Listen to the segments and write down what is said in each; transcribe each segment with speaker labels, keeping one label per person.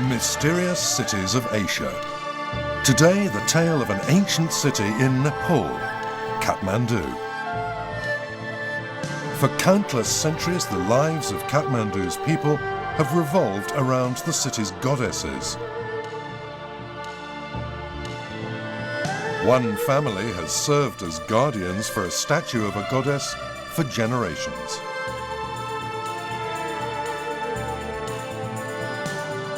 Speaker 1: Mysterious cities of Asia. Today, the tale of an ancient city in Nepal, Kathmandu. For countless centuries, the lives of Kathmandu's people have revolved around the city's goddesses. One family has served as guardians for a statue of a goddess for generations.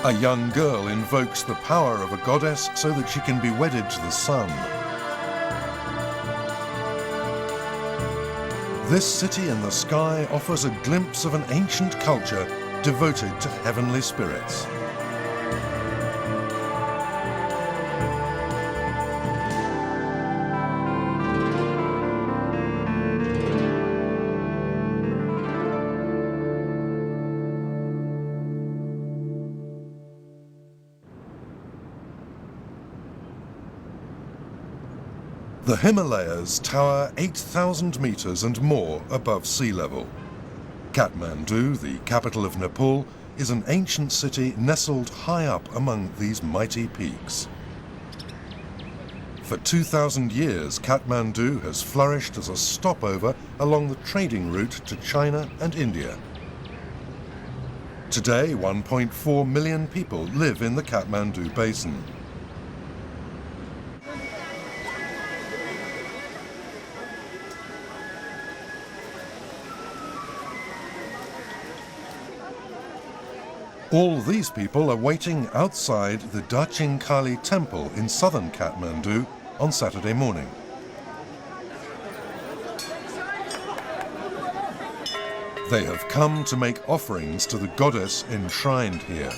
Speaker 1: A young girl invokes the power of a goddess so that she can be wedded to the sun. This city in the sky offers a glimpse of an ancient culture devoted to heavenly spirits. The Himalayas tower 8,000 meters and more above sea level. Kathmandu, the capital of Nepal, is an ancient city nestled high up among these mighty peaks. For 2,000 years, Kathmandu has flourished as a stopover along the trading route to China and India. Today, 1.4 million people live in the Kathmandu basin. All these people are waiting outside the Dachin Kali temple in southern Kathmandu on Saturday morning. They have come to make offerings to the goddess enshrined here.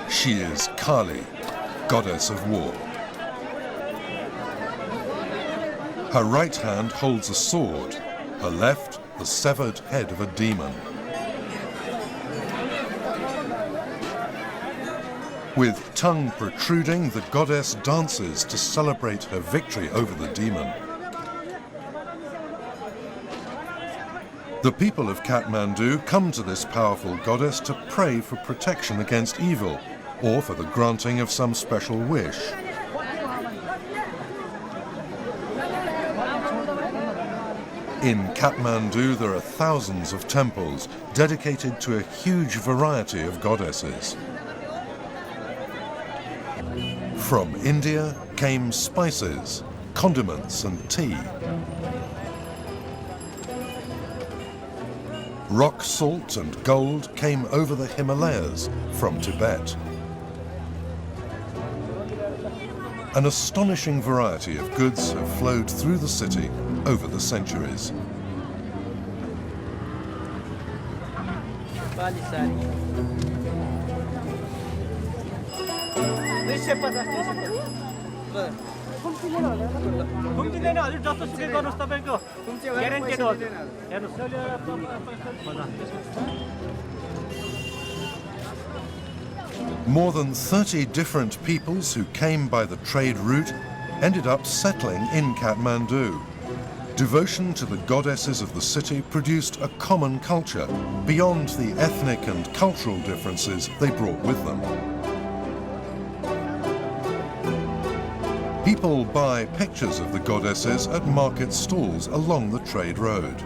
Speaker 1: She is Kali, goddess of war. Her right hand holds a sword, her left the severed head of a demon. With tongue protruding, the goddess dances to celebrate her victory over the demon. The people of Kathmandu come to this powerful goddess to pray for protection against evil or for the granting of some special wish. In Kathmandu, there are thousands of temples dedicated to a huge variety of goddesses. From India came spices, condiments and tea. Rock salt and gold came over the Himalayas from Tibet. An astonishing variety of goods have flowed through the city over the centuries. More than 30 different peoples who came by the trade route ended up settling in Kathmandu. Devotion to the goddesses of the city produced a common culture beyond the ethnic and cultural differences they brought with them. People buy pictures of the goddesses at market stalls along the trade road.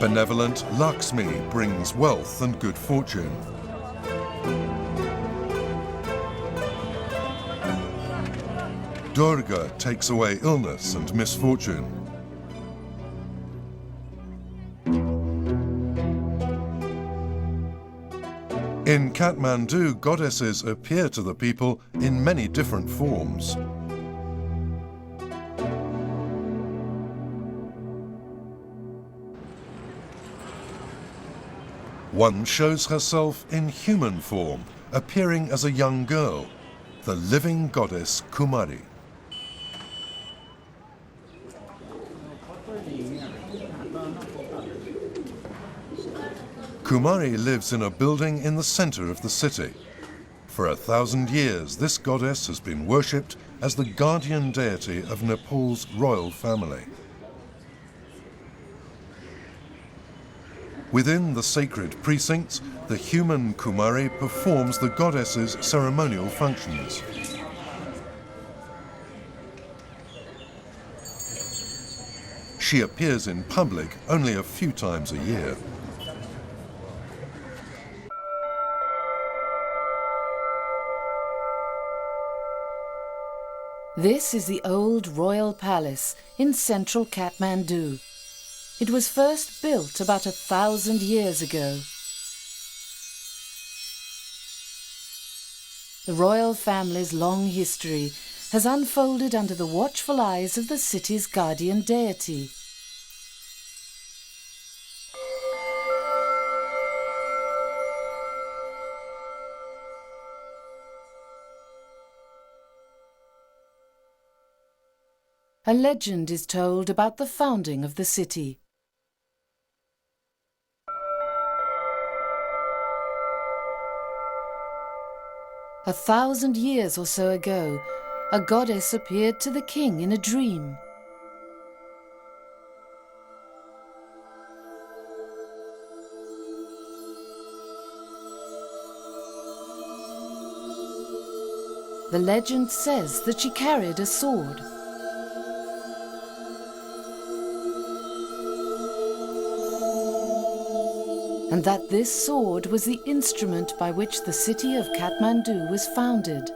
Speaker 1: Benevolent Lakshmi brings wealth and good fortune. Durga takes away illness and misfortune. In Kathmandu, goddesses appear to the people in many different forms. One shows herself in human form, appearing as a young girl, the living goddess Kumari. Kumari lives in a building in the center of the city. For 1,000 years, this goddess has been worshipped as the guardian deity of Nepal's royal family. Within the sacred precincts, the human Kumari performs the goddess's ceremonial functions. She appears in public only a few times a year.
Speaker 2: This is the old royal palace in central Kathmandu. It was first built about 1,000 years ago. The royal family's long history has unfolded under the watchful eyes of the city's guardian deity. A legend is told about the founding of the city. A 1,000 years or so ago, a goddess appeared to the king in a dream. The legend says that she carried a sword. And that this sword was the instrument by which the city of Kathmandu was founded.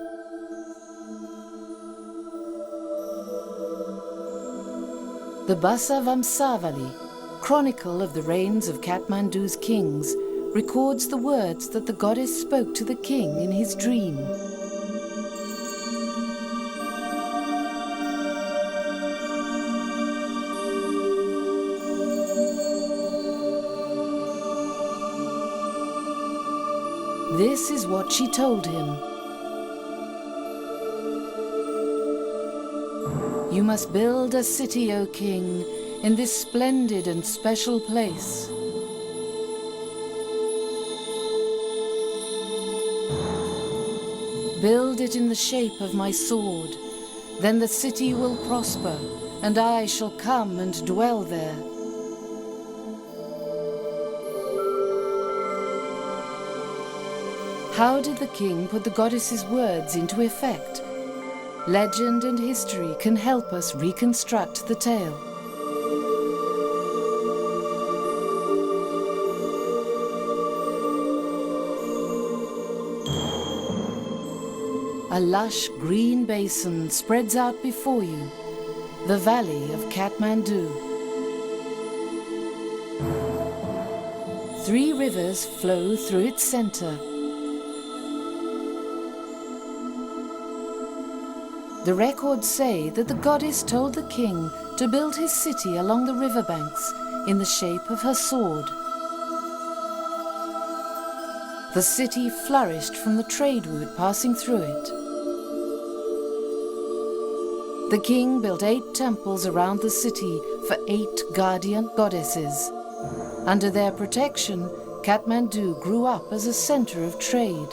Speaker 2: The Basa Vamsavali, chronicle of the reigns of Kathmandu's kings, records the words that the goddess spoke to the king in his dream. This is what she told him. You must build a city, O king, in this splendid and special place. Build it in the shape of my sword, then the city will prosper, and I shall come and dwell there. How did the king put the goddess's words into effect? Legend and history can help us reconstruct the tale. A lush green basin spreads out before you, the valley of Kathmandu. 3 rivers flow through its center. The records say that the goddess told the king to build his city along the riverbanks in the shape of her sword. The city flourished from the trade route passing through it. The king built 8 temples around the city for 8 guardian goddesses. Under their protection, Kathmandu grew up as a center of trade.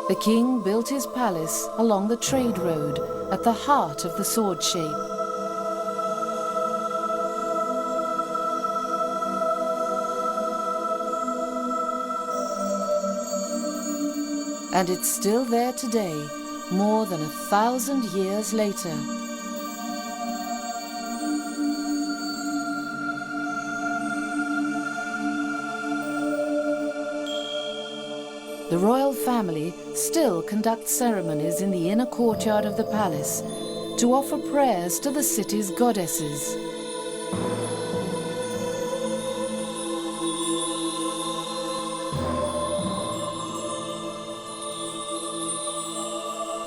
Speaker 2: The king built his palace along the trade road at the heart of the sword shape. And it's still there today, more than 1,000 years later. The royal family still conducts ceremonies in the inner courtyard of the palace to offer prayers to the city's goddesses.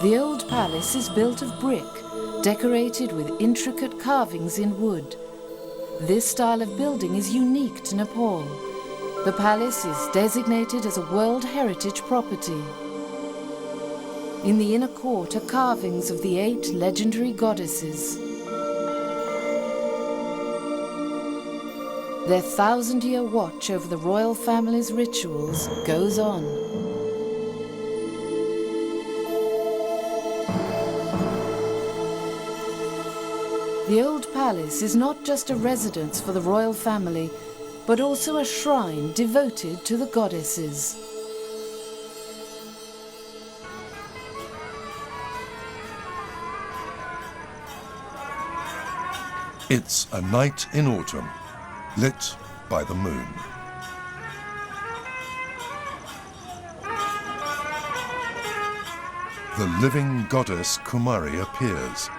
Speaker 2: The old palace is built of brick, decorated with intricate carvings in wood. This style of building is unique to Nepal. The palace is designated as a World Heritage Property. In the inner court are carvings of the 8 legendary goddesses. Their thousand-year watch over the royal family's rituals goes on. The old palace is not just a residence for the royal family, but also a shrine devoted to the goddesses.
Speaker 1: It's a night in autumn, lit by the moon. The living goddess Kumari appears,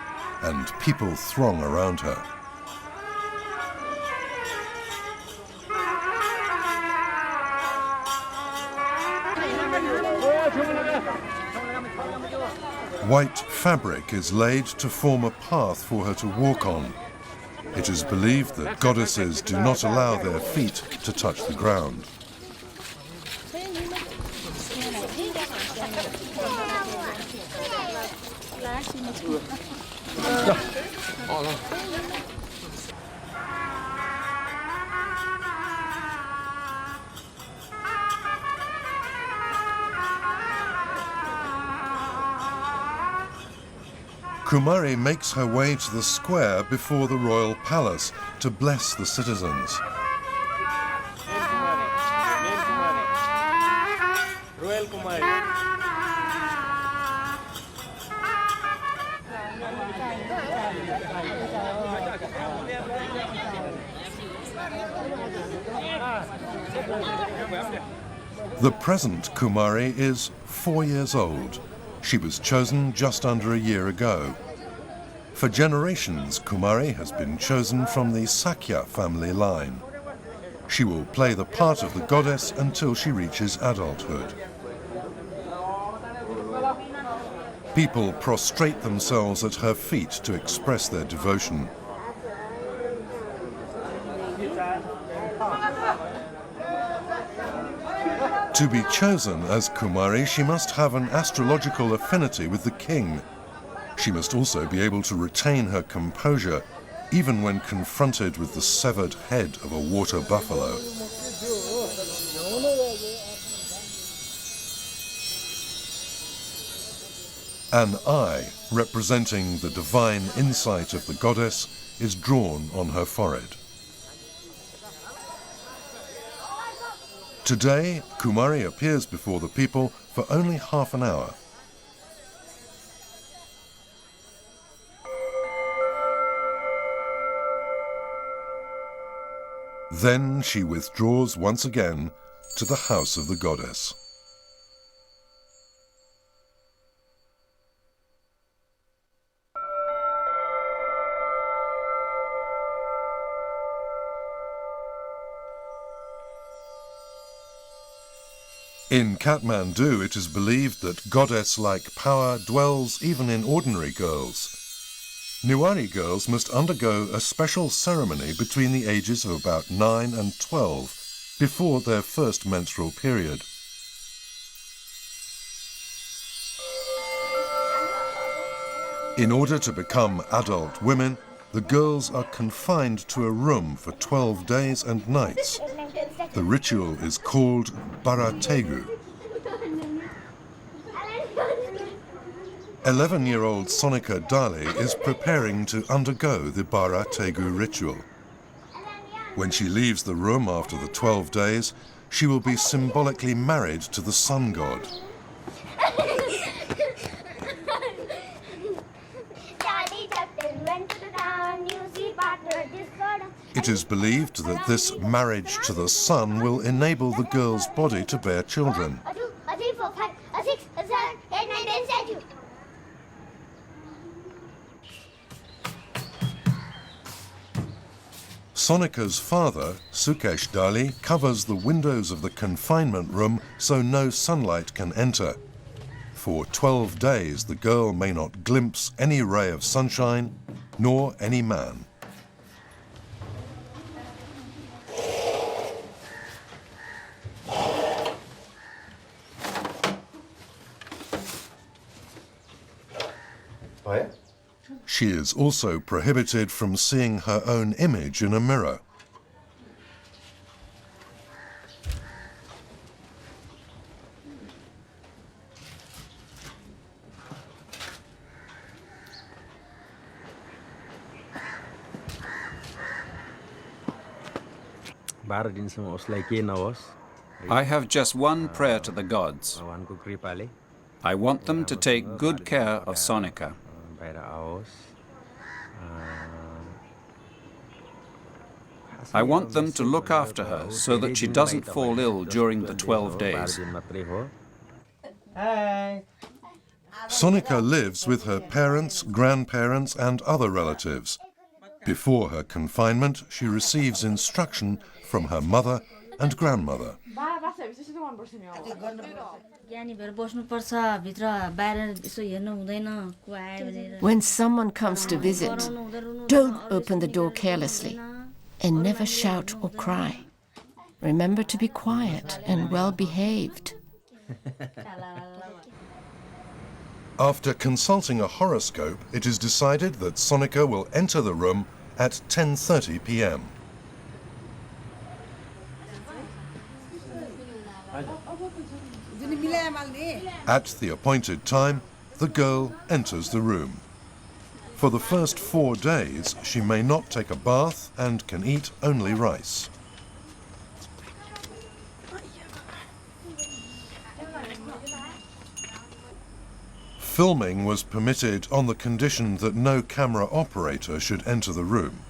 Speaker 1: and people throng around her. White fabric is laid to form a path for her to walk on. It is believed that goddesses do not allow their feet to touch the ground. Kumari makes her way to the square before the royal palace to bless the citizens.
Speaker 3: Royal Kumari.
Speaker 1: The present Kumari is 4 years old. She was chosen just under a year ago. For generations, Kumari has been chosen from the Sakya family line. She will play the part of the goddess until she reaches adulthood. People prostrate themselves at her feet to express their devotion. To be chosen as Kumari, she must have an astrological affinity with the king. She must also be able to retain her composure, even when confronted with the severed head of a water buffalo. An eye, representing the divine insight of the goddess, is drawn on her forehead. Today, Kumari appears before the people for only half an hour. Then she withdraws once again to the house of the goddess. In Kathmandu, it is believed that goddess-like power dwells even in ordinary girls. Newari girls must undergo a special ceremony between the ages of about 9 and 12 before their first menstrual period. In order to become adult women, the girls are confined to a room for 12 days and nights. The ritual is called Barategu. 11-year-old Sonika Dali is preparing to undergo the Barategu ritual. When she leaves the room after the 12 days, she will be symbolically married to the sun god. It is believed that this marriage to the sun will enable the girl's body to bear children. Sonika's father, Sukesh Dali, covers the windows of the confinement room so no sunlight can enter. For 12 days, the girl may not glimpse any ray of sunshine, nor any man. She is also prohibited from seeing her own image in a mirror.
Speaker 4: I have just one prayer to the gods. I want them to take good care of Sonika. I want them to look after her so that she doesn't fall ill during the 12 days.
Speaker 1: Sonika lives with her parents, grandparents and other relatives. Before her confinement, she receives instruction from her mother and grandmother.
Speaker 5: When someone comes to visit, don't open the door carelessly and never shout or cry. Remember to be quiet and well behaved.
Speaker 1: After consulting a horoscope, it is decided that Sonika will enter the room at 10:30 p.m. At the appointed time, the girl enters the room. For the first 4 days, she may not take a bath and can eat only rice. Filming was permitted on the condition that no camera operator should enter the room.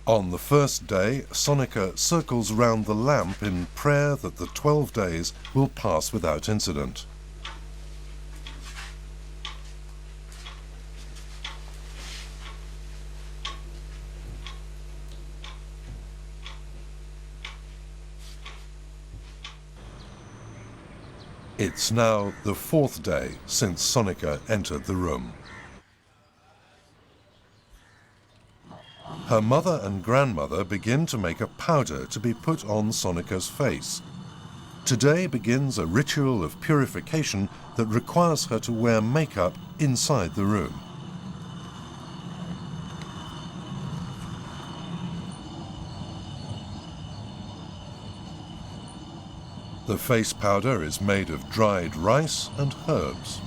Speaker 1: On the first day, Sonika circles round the lamp in prayer that the 12 days will pass without incident. It's now the 4th day since Sonika entered the room. Her mother and grandmother begin to make a powder to be put on Sonika's face. Today begins a ritual of purification that requires her to wear makeup inside the room. The face powder is made of dried rice and herbs.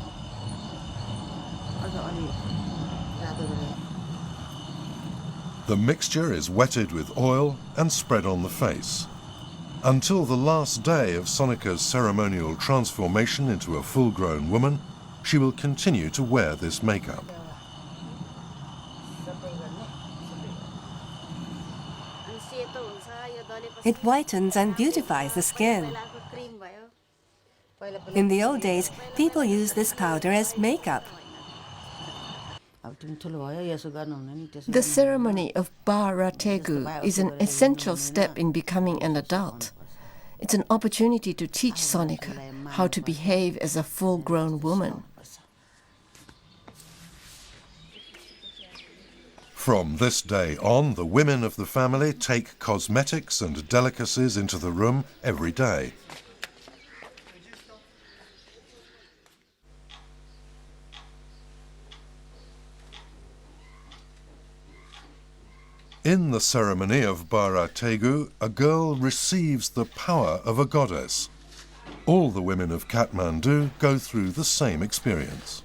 Speaker 1: The mixture is wetted with oil and spread on the face. Until the last day of Sonika's ceremonial transformation into a full-grown woman, she will continue to wear this makeup.
Speaker 6: It whitens and beautifies the skin. In the old days, people used this powder as makeup.
Speaker 5: The ceremony of Barategu is an essential step in becoming an adult. It's an opportunity to teach Sonika how to behave as a full-grown woman.
Speaker 1: From this day on, the women of the family take cosmetics and delicacies into the room every day. In the ceremony of Barategu, a girl receives the power of a goddess. All the women of Kathmandu go through the same experience.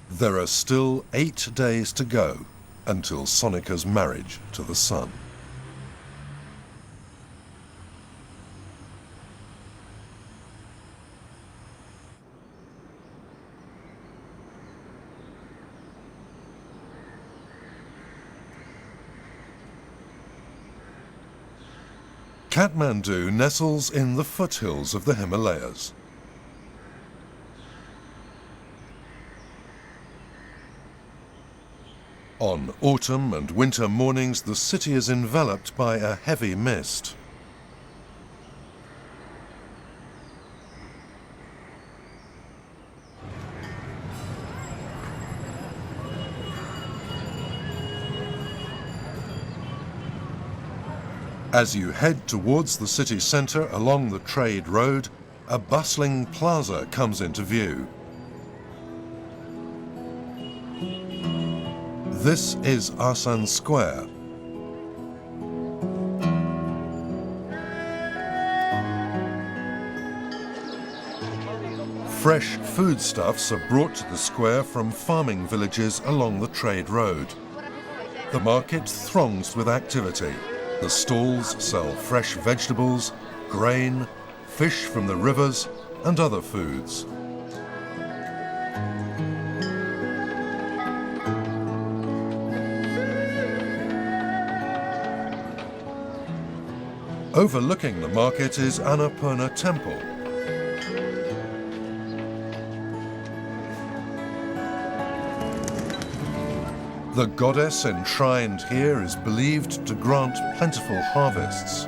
Speaker 1: There are still 8 days to go until Sonika's marriage to the sun. Kathmandu nestles in the foothills of the Himalayas. On autumn and winter mornings, the city is enveloped by a heavy mist. As you head towards the city centre along the trade road, a bustling plaza comes into view. This is Asan Square. Fresh foodstuffs are brought to the square from farming villages along the trade road. The market throngs with activity. The stalls sell fresh vegetables, grain, fish from the rivers, and other foods. Overlooking the market is Annapurna Temple. The goddess enshrined here is believed to grant plentiful harvests.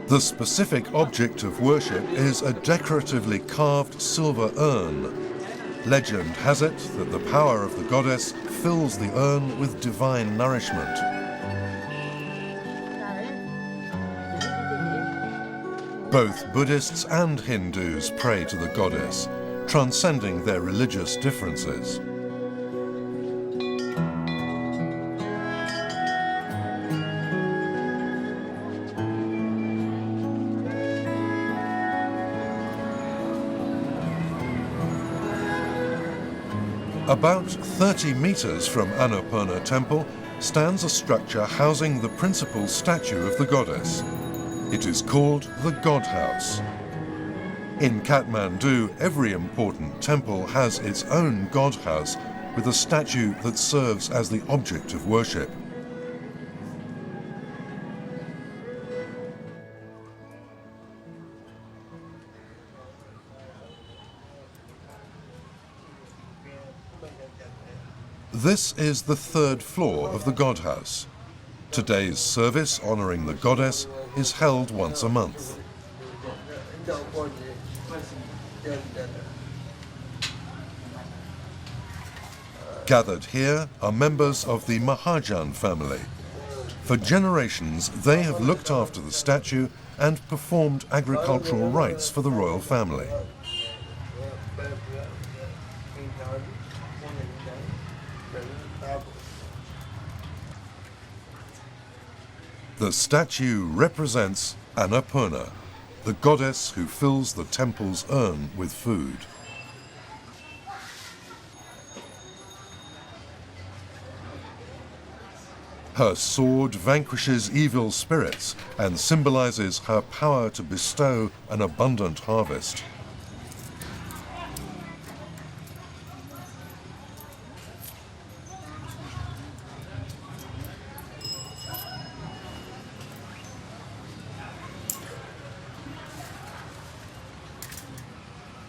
Speaker 1: The specific object of worship is a decoratively carved silver urn. Legend has it that the power of the goddess fills the urn with divine nourishment. Both Buddhists and Hindus pray to the goddess, transcending their religious differences. About 30 meters from Annapurna Temple stands a structure housing the principal statue of the goddess. It is called the God House. In Kathmandu, every important temple has its own God House with a statue that serves as the object of worship. This is the third floor of the God House. Today's service honoring the goddess is held once a month. Gathered here are members of the Mahajan family. For generations, they have looked after the statue and performed agricultural rites for the royal family. The statue represents Annapurna, the goddess who fills the temple's urn with food. Her sword vanquishes evil spirits and symbolizes her power to bestow an abundant harvest.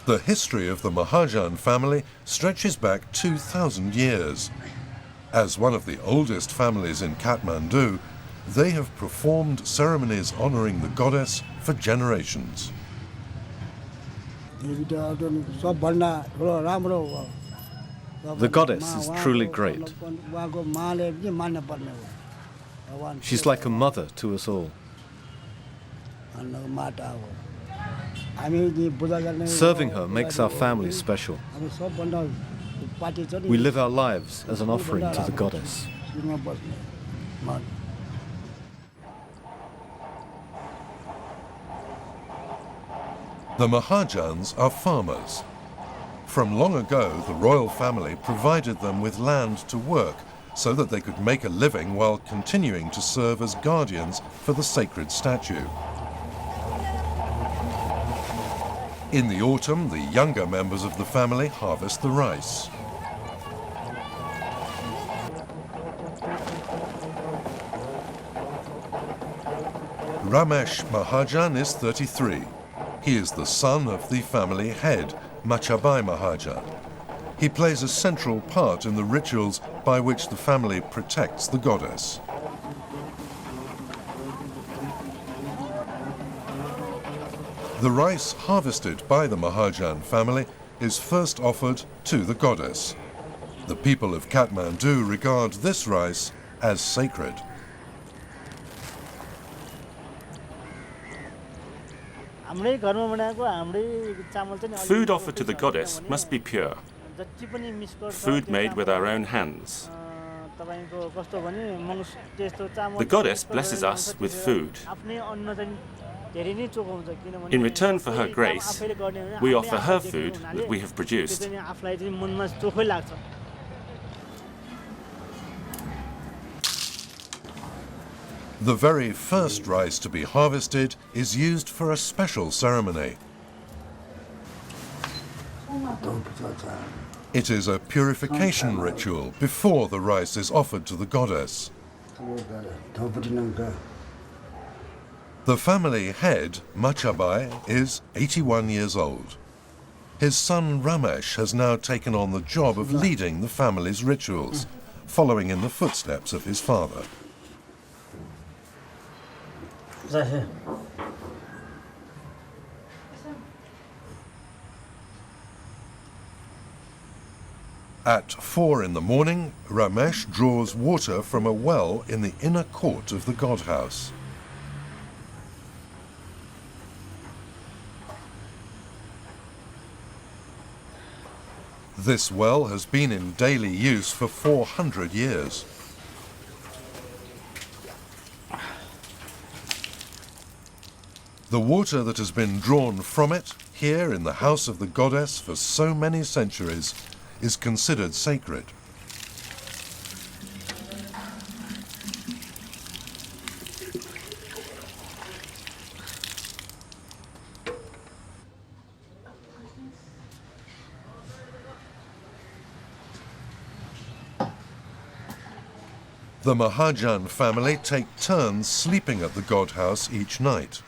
Speaker 1: The history of the Mahajan family stretches back 2,000 years. As one of the oldest families in Kathmandu, they have performed ceremonies honoring the goddess for generations.
Speaker 7: The goddess is truly great. She's like a mother to us all. Serving her makes our family special. We live our lives as an offering to the goddess.
Speaker 1: The Mahajans are farmers. From long ago, the royal family provided them with land to work so that they could make a living while continuing to serve as guardians for the sacred statue. In the autumn, the younger members of the family harvest the rice. Ramesh Mahajan is 33. He is the son of the family head, Machabai Mahajan. He plays a central part in the rituals by which the family protects the goddess. The rice harvested by the Mahajan family is first offered to the goddess. The people of Kathmandu regard this rice as sacred.
Speaker 8: Food offered to the goddess must be pure. Food made with our own hands. The goddess blesses us with food. In return for her grace, we offer her food that we have produced.
Speaker 1: The very first rice to be harvested is used for a special ceremony. It is a purification ritual before the rice is offered to the goddess. The family head, Machabai, is 81 years old. His son Ramesh has now taken on the job of leading the family's rituals, following in the footsteps of his father. At 4 in the morning, Ramesh draws water from a well in the inner court of the god house. This well has been in daily use for 400 years. The water that has been drawn from it, here in the house of the goddess for so many centuries, is considered sacred. The Mahajan family take turns sleeping at the god house each night.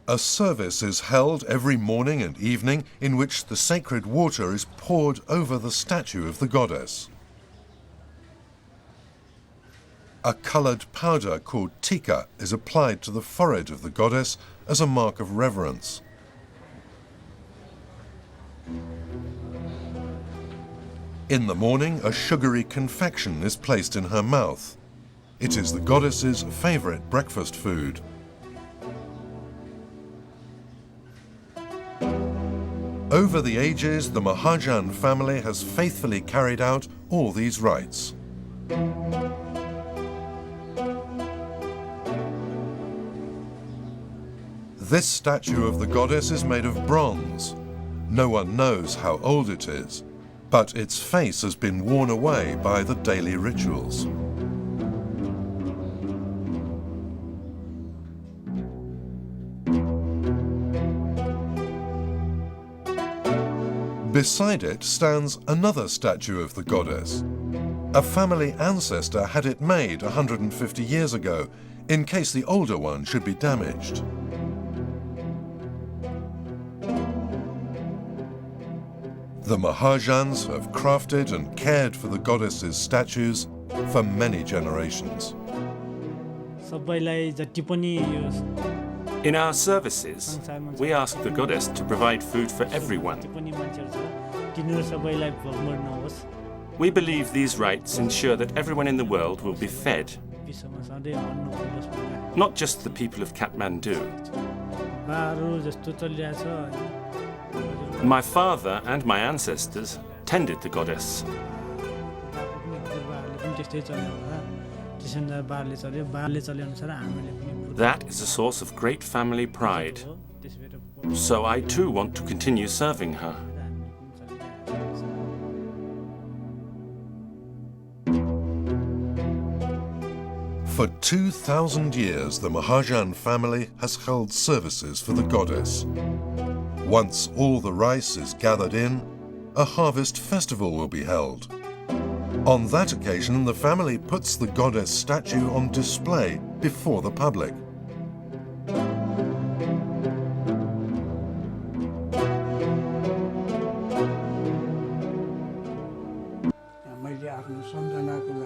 Speaker 1: A service is held every morning and evening in which the sacred water is poured over the statue of the goddess. A coloured powder called tika is applied to the forehead of the goddess as a mark of reverence. In the morning, a sugary confection is placed in her mouth. It is the goddess's favourite breakfast food. Over the ages, the Mahajan family has faithfully carried out all these rites. This statue of the goddess is made of bronze. No one knows how old it is, but its face has been worn away by the daily rituals. Beside it stands another statue of the goddess. A family ancestor had it made 150 years ago, in case the older one should be damaged. The Mahajans have crafted and cared for the goddess's statues for many generations.
Speaker 8: In our services, we ask the goddess to provide food for everyone. We believe these rites ensure that everyone in the world will be fed, not just the people of Kathmandu. My father and my ancestors tended the goddess. That is a source of great family pride. So I too want to continue serving her.
Speaker 1: For 2,000 years, the Mahajan family has held services for the goddess. Once all the rice is gathered in, a harvest festival will be held. On that occasion, the family puts the goddess statue on display before the public.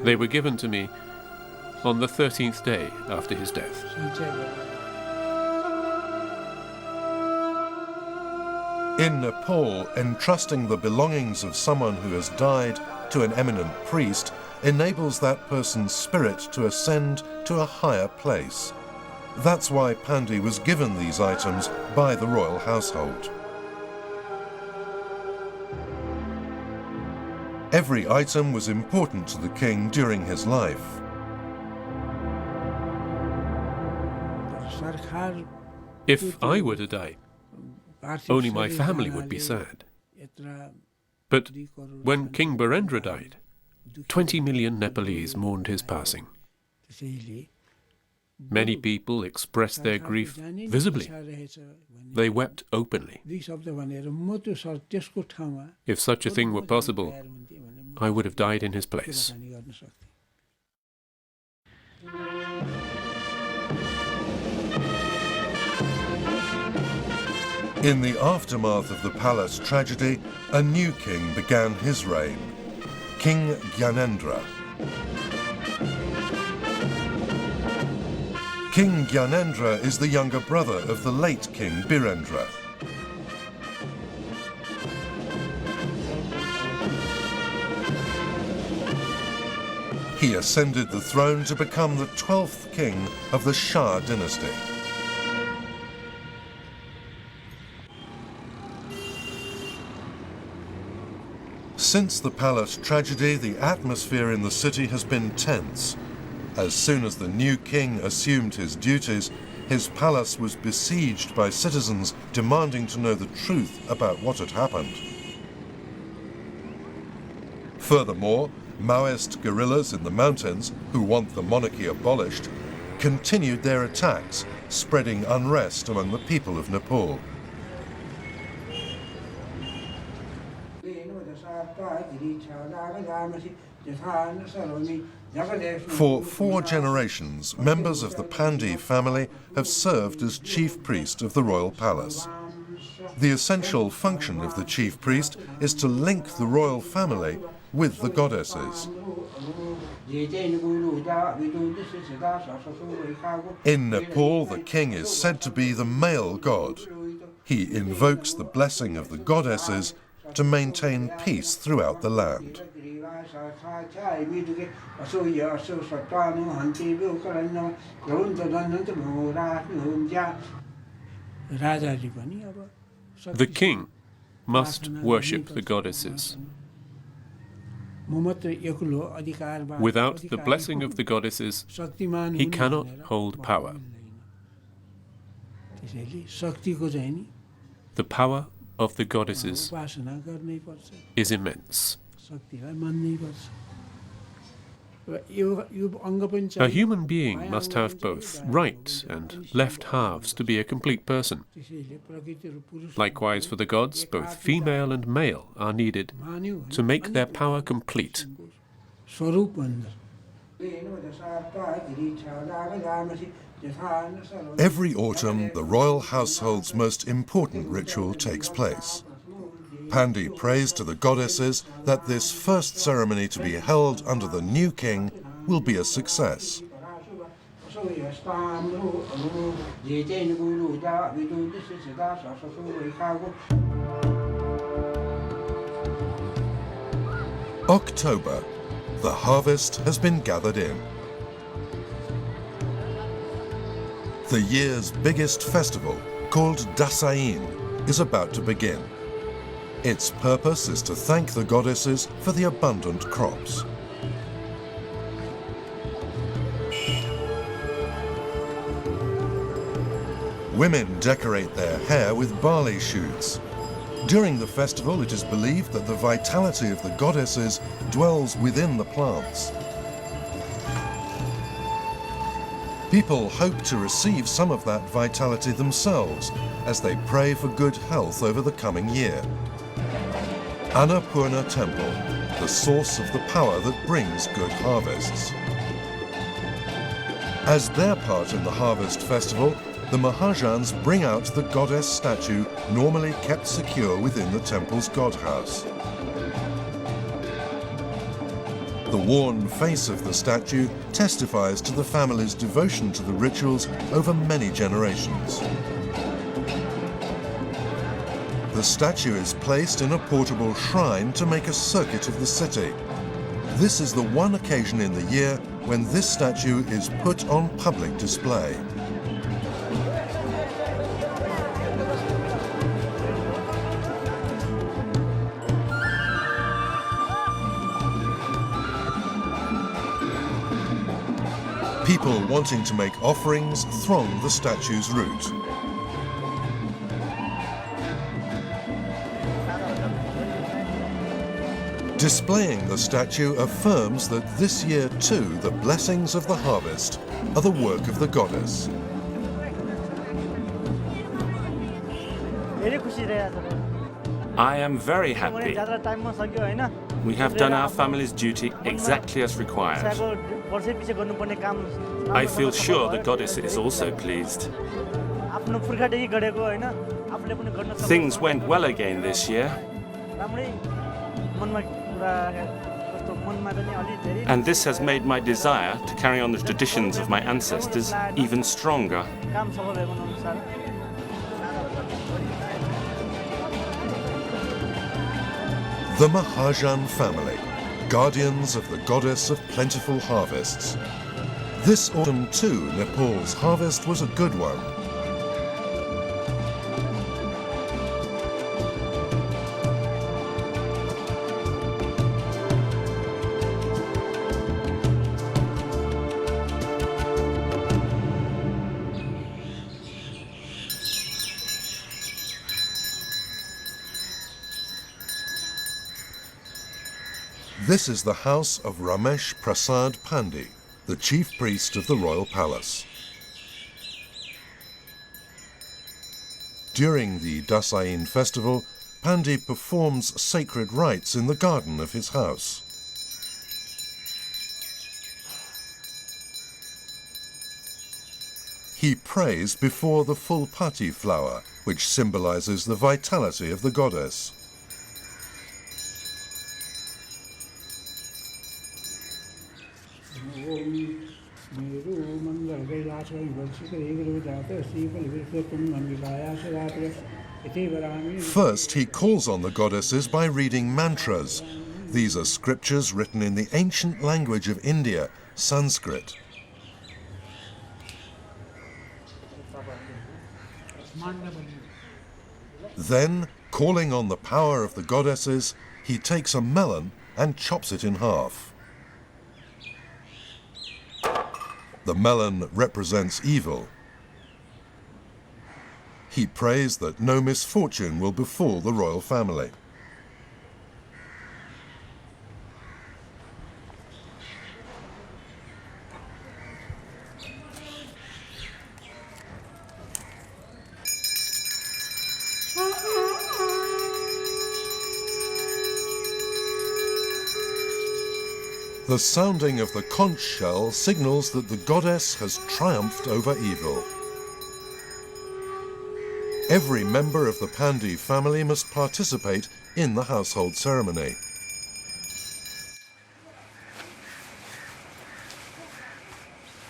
Speaker 9: They were given to me on the 13th day after his death.
Speaker 1: In Nepal, entrusting the belongings of someone who has died to an eminent priest enables that person's spirit to ascend to a higher place. That's why Pandi was given these items by the royal household. Every item was important to the king during his life.
Speaker 9: If I were to die, only my family would be sad. But when King Birendra died, 20 million Nepalese mourned his passing. Many people expressed their grief visibly. They wept openly. If such a thing were possible, I would have died in his place.
Speaker 1: In the aftermath of the palace tragedy, a new king began his reign, King Gyanendra. King Gyanendra is the younger brother of the late King Birendra. He ascended the throne to become the 12th king of the Shah dynasty. Since the palace tragedy, the atmosphere in the city has been tense. As soon as the new king assumed his duties, his palace was besieged by citizens demanding to know the truth about what had happened. Furthermore, Maoist guerrillas in the mountains, who want the monarchy abolished, continued their attacks, spreading unrest among the people of Nepal. For 4 generations, members of the Pandi family have served as chief priest of the royal palace. The essential function of the chief priest is to link the royal family with the goddesses. In Nepal, the king is said to be the male god. He invokes the blessing of the goddesses to maintain peace throughout the land.
Speaker 9: The king must worship the goddesses. Without the blessing of the goddesses, he cannot hold power. The power of the goddesses is immense. A human being must have both right and left halves to be a complete person. Likewise, for the gods, both female and male are needed to make their power complete.
Speaker 1: Every autumn, the royal household's most important ritual takes place. Pandi prays to the goddesses that this first ceremony to be held under the new king will be a success. October. The harvest has been gathered in. The year's biggest festival, called Dasain, is about to begin. Its purpose is to thank the goddesses for the abundant crops. Women decorate their hair with barley shoots. During the festival, it is believed that the vitality of the goddesses dwells within the plants. People hope to receive some of that vitality themselves as they pray for good health over the coming year. Annapurna Temple, the source of the power that brings good harvests. As their part in the harvest festival, the Mahajans bring out the goddess statue normally kept secure within the temple's godhouse. The worn face of the statue testifies to the family's devotion to the rituals over many generations. The statue is placed in a portable shrine to make a circuit of the city. This is the one occasion in the year when this statue is put on public display. People wanting to make offerings throng the statue's route. Displaying the statue affirms that this year too the blessings of the harvest are the work of the goddess.
Speaker 8: I am very happy. We have done our family's duty exactly as required. I feel sure the goddess is also pleased. Things went well again this year. And this has made my desire to carry on the traditions of my ancestors even stronger.
Speaker 1: The Mahajan family, guardians of the goddess of plentiful harvests. This autumn too, Nepal's harvest was a good one. This is the house of Ramesh Prasad Pandey, the chief priest of the royal palace. During the Dasain festival, Pandey performs sacred rites in the garden of his house. He prays before the fulpati flower, which symbolizes the vitality of the goddess. First, he calls on the goddesses by reading mantras. These are scriptures written in the ancient language of India, Sanskrit. Then, calling on the power of the goddesses, he takes a melon and chops it in half. The melon represents evil. He prays that no misfortune will befall the royal family. The sounding of the conch shell signals that the goddess has triumphed over evil. Every member of the Pandey family must participate in the household ceremony.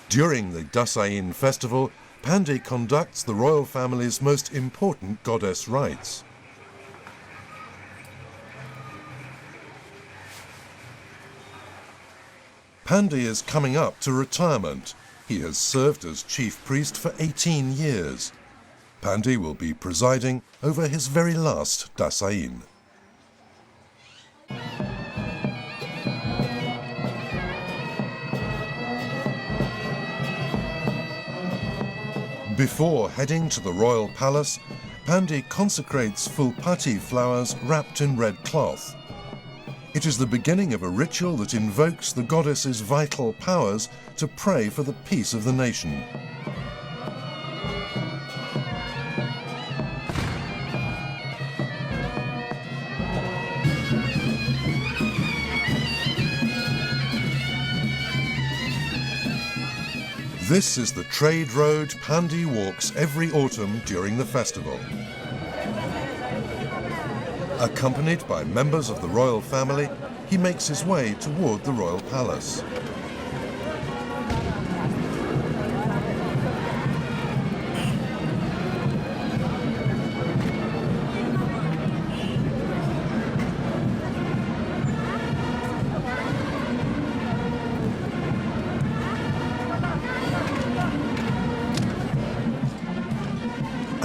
Speaker 1: During the Dasain festival, Pandey conducts the royal family's most important goddess rites. Pandey is coming up to retirement. He has served as chief priest for 18 years. Pandey will be presiding over his very last Dasain. Before heading to the royal palace, Pandey consecrates fulpati flowers wrapped in red cloth. It is the beginning of a ritual that invokes the goddess's vital powers to pray for the peace of the nation. This is the trade road Pandey walks every autumn during the festival. Accompanied by members of the royal family, he makes his way toward the royal palace.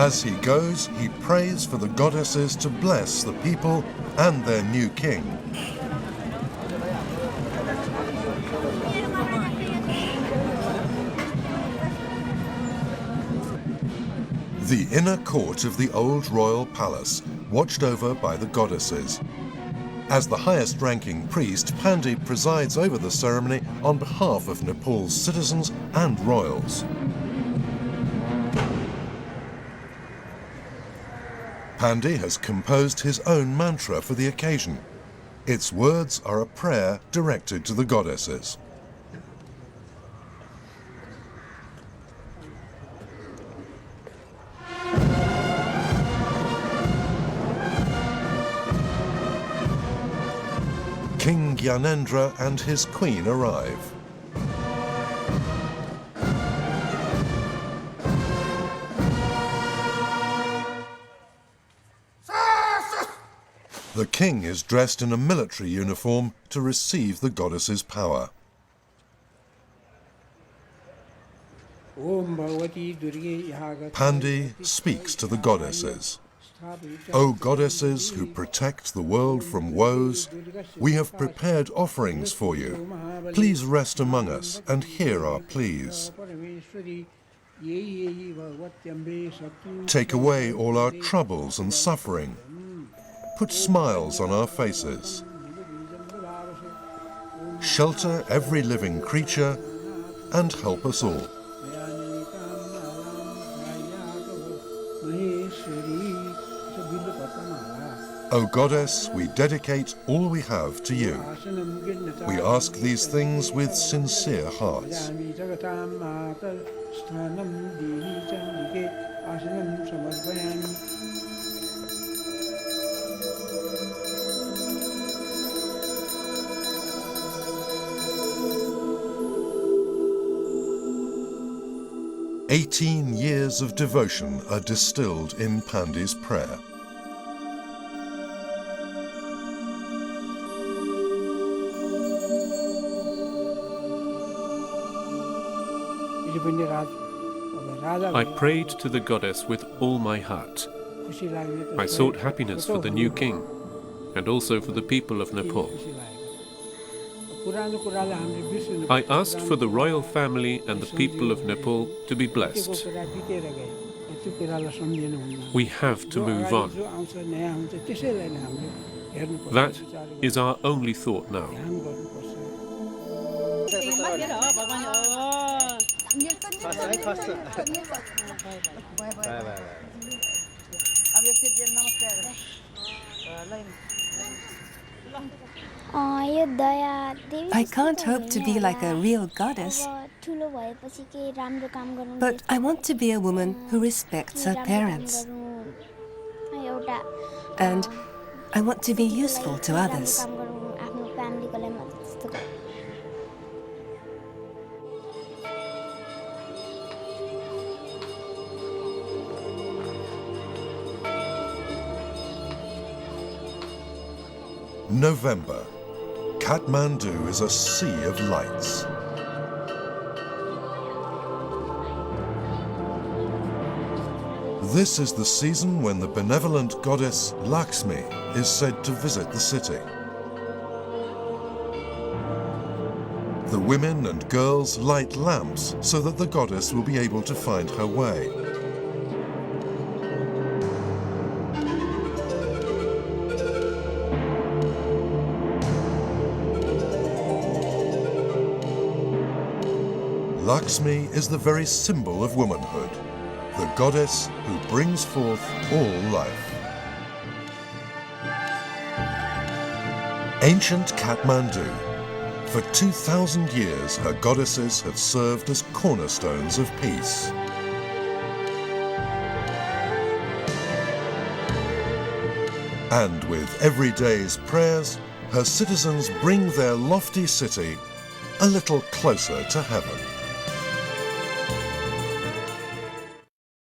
Speaker 1: As he goes, he prays for the goddesses to bless the people and their new king. The inner court of the old royal palace, watched over by the goddesses. As the highest-ranking priest, Pandey presides over the ceremony on behalf of Nepal's citizens and royals. Pandey has composed his own mantra for the occasion. Its words are a prayer directed to the goddesses. King Gyanendra and his queen arrive. The king is dressed in a military uniform to receive the goddess's power. Pandey speaks to the goddesses. O goddesses who protect the world from woes, we have prepared offerings for you. Please rest among us and hear our pleas. Take away all our troubles and suffering. Put smiles on our faces. Shelter every living creature and help us all. O Goddess, we dedicate all we have to you. We ask these things with sincere hearts. "18 years of devotion are distilled in Pandey's prayer.
Speaker 9: I prayed to the goddess with all my heart. I sought happiness for the new king and also for the people of Nepal. I asked for the royal family and the people of Nepal to be blessed. We have to move on. That is our only thought now.
Speaker 6: I can't hope to be like a real goddess, but I want to be a woman who respects her parents. And I want to be useful to others.
Speaker 1: November. Kathmandu is a sea of lights. This is the season when the benevolent goddess Lakshmi is said to visit the city. The women and girls light lamps so that the goddess will be able to find her way. Lakshmi is the very symbol of womanhood, the goddess who brings forth all life. Ancient Kathmandu. For 2,000 years, her goddesses have served as cornerstones of peace. And with every day's prayers, her citizens bring their lofty city a little closer to heaven.